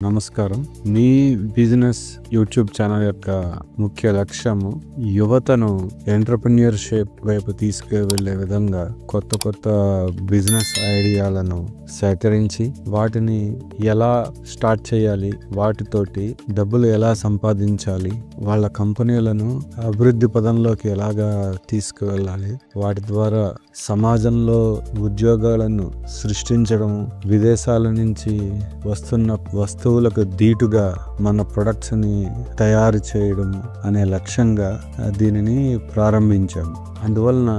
నమస్కారం. మీ business YouTube channel యొక్క ముఖ్య లక్ష్యము యువతను ఎంటర్‌ప్రెన్యూర్‌షిప్ వైపు తీసుకువెళ్ళే విధంగా కొత్త బిజినెస్ ఐడియాలను సేకరించి వాటిని ఎలా స్టార్ట్ చేయాలి, వాటితోటి డబ్బులు ఎలా సంపాదించాలి, వాళ్ళ కంపెనీలను అభివృద్ధి పదంలోకి ఎలాగా తీసుకువెళ్ళాలి, వాటి ద్వారా సమాజంలో ఉద్యోగాలను సృష్టించడం, విదేశాల నుంచి వస్తున్న వస్తువులకు దీటుగా మన ప్రొడక్ట్స్ని తయారు చేయడం అనే లక్ష్యంగా దీనిని ప్రారంభించాము. అందువలన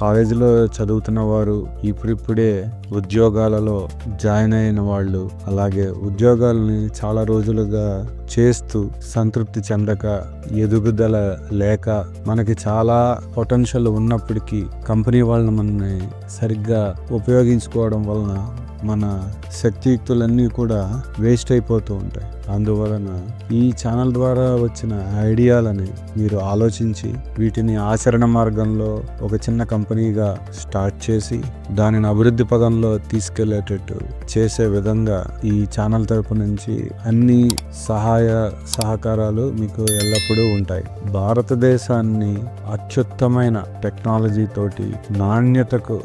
కాలేజీలో చదువుతున్న వారు, ఇప్పుడిప్పుడే ఉద్యోగాలలో జాయిన్ అయిన వాళ్ళు, అలాగే ఉద్యోగాలని చాలా రోజులుగా చేస్తూ సంతృప్తి చెందక, ఎదుగుదల లేక, మనకి చాలా పొటెన్షియల్ ఉన్నప్పటికీ కంపెనీ వాళ్ళని మనల్ని సరిగ్గా ఉపయోగించుకోవడం వలన మన శక్తియుక్తులన్నీ కూడా వేస్ట్ అయిపోతూ ఉంటాయి. అందువలన ఈ ఛానల్ ద్వారా వచ్చిన ఐడియాలని మీరు ఆలోచించి వీటిని ఆచరణ మార్గంలో ఒక చిన్న కంపెనీగా స్టార్ట్ చేసి దానిని అభివృద్ధి పదంలో తీసుకెళ్లేటట్టు చేసే విధంగా ఈ ఛానల్ తరపు నుంచి అన్ని సహాయ సహకారాలు మీకు ఎల్లప్పుడూ ఉంటాయి. భారతదేశాన్ని అత్యుత్తమైన టెక్నాలజీ తోటి నాణ్యతకు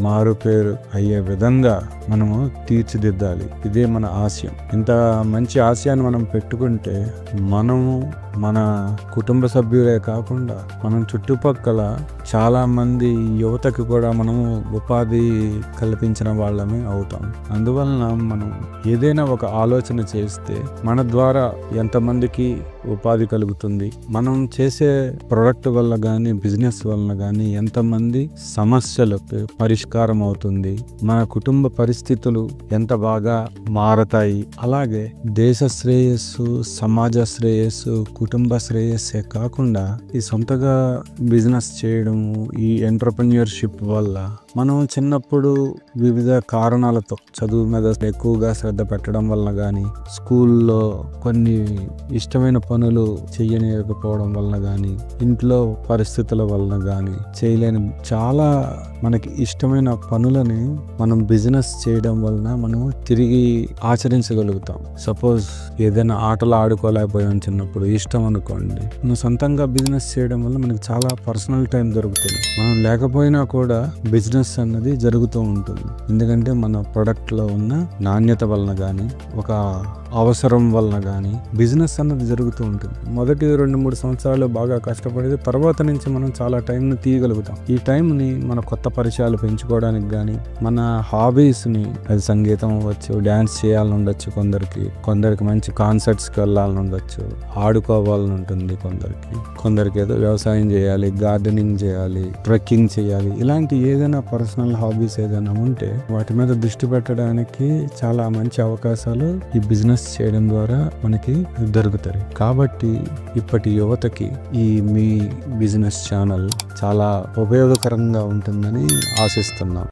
మారుపేరు అయ్యే విధంగా మనము తీర్చిదిద్దాలి. ఇదే మన ఆశయం. ఇంత మంచి ఆశయాన్ని మనం పెట్టుకుంటే మనము మన కుటుంబ సభ్యులే కాకుండా మనం చుట్టుపక్కల చాలా మంది యువతకు కూడా మనము ఉపాధి కల్పించిన వాళ్ళమే అవుతాం. అందువలన మనం ఏదైనా ఒక ఆలోచన చేస్తే మన ద్వారా ఎంతమందికి ఉపాధి కలుగుతుంది, మనం చేసే ప్రొడక్ట్ వల్ల కానీ బిజినెస్ వలన కానీ ఎంతమంది సమస్యలకు పరిష్కారం అవుతుంది, మన కుటుంబ పరిస్థితులు ఎంత బాగా మారతాయి, అలాగే దేశ శ్రేయస్సు, సమాజ శ్రేయస్సు, కుటుంబ శ్రేయస్సే కాకుండా ఈ సొంతగా బిజినెస్ చేయడము, ఈ ఎంటర్‌ప్రెన్యూర్‌షిప్ వల్ల మనం చిన్నప్పుడు వివిధ కారణాలతో చదువు మీద ఎక్కువగా శ్రద్ధ పెట్టడం వలన కానీ, స్కూల్లో కొన్ని ఇష్టమైన పనులు చేయలేకపోవడం వలన కానీ, ఇంట్లో పరిస్థితుల వలన కానీ చేయలేని చాలా మనకి ఇష్టమైన పనులని మనం బిజినెస్ చేయడం వలన మనం తిరిగి ఆచరించగలుగుతాం. సపోజ్ ఏదైనా ఆటలు ఆడుకోలేకపోయాం చిన్నప్పుడు, ఇష్టం అనుకోండి, మనం సొంతంగా బిజినెస్ చేయడం వల్ల మనకి చాలా పర్సనల్ టైం దొరుకుతుంది. మనం లేకపోయినా కూడా బిజినెస్ అన్నది జరుగుతూ ఉంటుంది. ఎందుకంటే మన ప్రొడక్ట్లో ఉన్న నాణ్యత వలన కానీ, ఒక అవసరం వలన కానీ బిజినెస్ అన్నది జరుగుతూ ఉంటుంది. మొదటి 2-3 సంవత్సరాలు బాగా కష్టపడి తర్వాత నుంచి మనం చాలా టైంని తీయగలుగుతాం. ఈ టైంని మన కొత్త పరిచయాలు పెంచుకోవడానికి కానీ, మన హాబీస్ని, అది సంగీతం అవ్వచ్చు, డ్యాన్స్ చేయాలని ఉండొచ్చు కొందరికి మంచి కాన్సర్ట్స్కి వెళ్ళాలని ఉండొచ్చు, ఆడుకోవాలని ఉంటుంది కొందరికి ఏదో వ్యవసాయం చేయాలి, గార్డెనింగ్ చేయాలి, ట్రెక్కింగ్ చేయాలి, ఇలాంటి ఏదైనా పర్సనల్ హాబీస్ ఏదైనా ఉంటే వాటి మీద దృష్టి పెట్టడానికి చాలా మంచి అవకాశాలు ఈ బిజినెస్ చేయడం ద్వారా మనకి దొరుకుతాయి. కాబట్టి ఇప్పటి యువతకి ఈ మీ బిజినెస్ ఛానల్ చాలా ఉపయోగకరంగా ఉంటుందని ఆశిస్తున్నాం.